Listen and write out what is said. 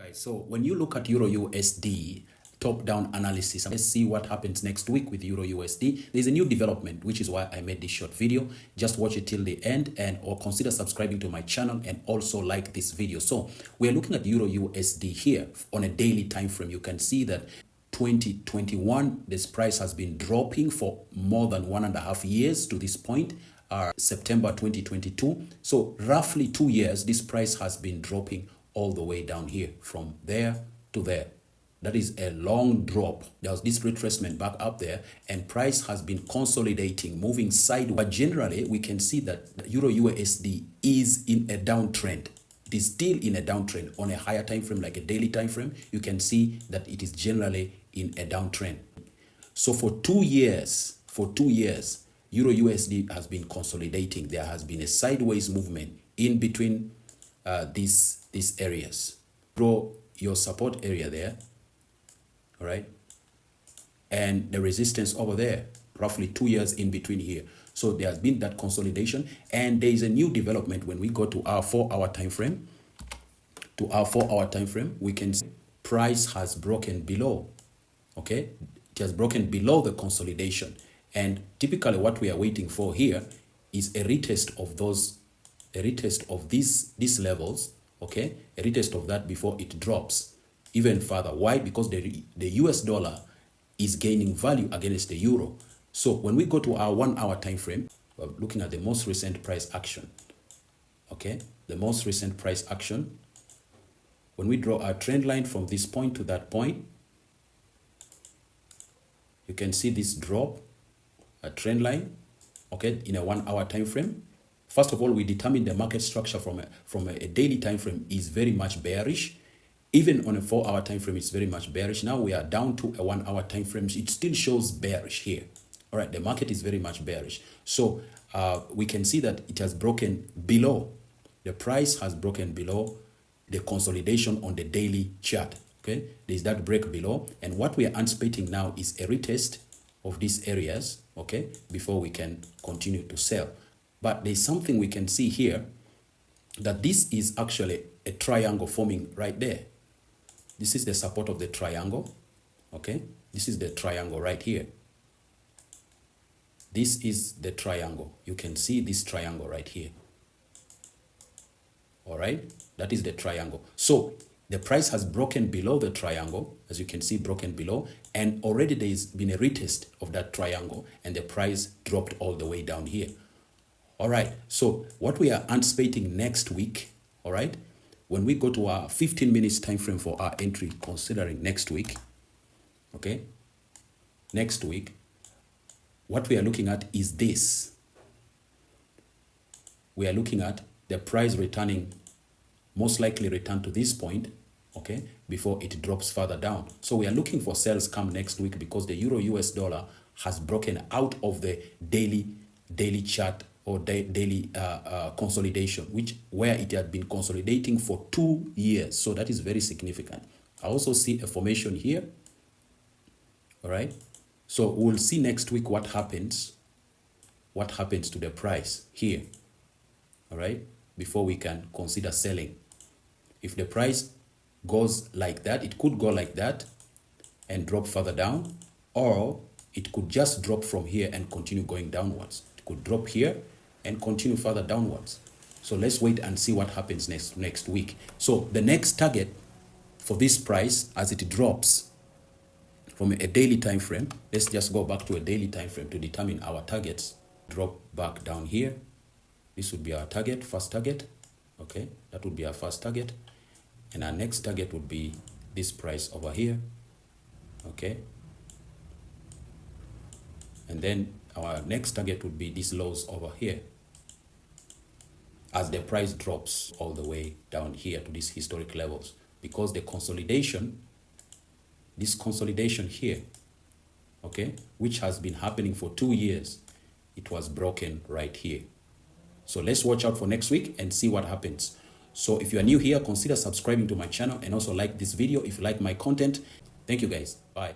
Right, so when you look at EURUSD top-down analysis, let's see what happens next week with EURUSD. There's a new development, which is why I made this short video. Just watch it till the end or consider subscribing to my channel and also like this video. So we're looking at EURUSD here on a daily time frame. You can see that 2021, this price has been dropping for more than 1.5 years to this point. September 2022. So roughly 2 years, this price has been dropping all the way down here from there to there. That is a long drop. There was this retracement back up there and price has been consolidating, moving sideways. But generally, we can see that EURUSD is in a downtrend. It is still in a downtrend on a higher time frame, like a daily time frame. You can see that it is generally in a downtrend. So for 2 years, EURUSD has been consolidating. There has been a sideways movement in between these areas. Draw your support area there, all right, and the resistance over there, roughly 2 years in between here. So there has been that consolidation, and there is a new development when we go to our 4-hour time frame. We can see price has broken below. Okay, it has broken below the consolidation. And typically what we are waiting for here is a retest of these levels, okay? A retest of that before it drops even further. Why? Because the US dollar is gaining value against the euro. So when we go to our 1-hour time frame, we're looking at the most recent price action, okay? The most recent price action. When we draw our trend line from this point to that point, you can see this drop, a trend line, okay, in a 1-hour time frame. First of all, we determine the market structure from a daily time frame is very much bearish. Even on a 4-hour time frame, it's very much bearish. Now we are down to a 1-hour time frame. It still shows bearish here. All right, the market is very much bearish. So we can see that it has broken below. The price has broken below the consolidation on the daily chart. Okay, there's that break below, and what we are anticipating now is a retest of these areas, okay, before we can continue to sell. But there's something we can see here, that this is actually a triangle forming right there. This is the support of the triangle, okay? This is the triangle right here. This is the triangle. You can see this triangle right here. All right, that is the triangle. So the price has broken below the triangle, as you can see, broken below, and already there's been a retest of that triangle, and the price dropped all the way down here. All right, so what we are anticipating next week, all right, when we go to our 15 minutes time frame for our entry, considering next week, okay, next week, what we are looking at is this. We are looking at the price returning, most likely return to this point, okay, before it drops further down. So we are looking for sales come next week because the euro-US dollar has broken out of the daily chart or daily consolidation, where it had been consolidating for 2 years. So that is very significant. I also see a formation here. All right. So we'll see next week what happens to the price here. All right, before we can consider selling. If the price goes like that, it could go like that and drop further down, or it could just drop from here and continue going downwards. It could drop here and continue further downwards. So let's wait and see what happens next week. So the next target for this price as it drops from a daily time frame, let's just go back to a daily time frame to determine our targets. Drop back down here. This would be our target, first target. Okay, that would be our first target. And our next target would be this price over here. Okay. And then our next target would be these lows over here, as the price drops all the way down here to these historic levels, because the consolidation, this consolidation here, okay, which has been happening for 2 years, it was broken right here. So let's watch out for next week and see what happens. So if you are new here, consider subscribing to my channel and also like this video if you like my content. Thank you guys. Bye.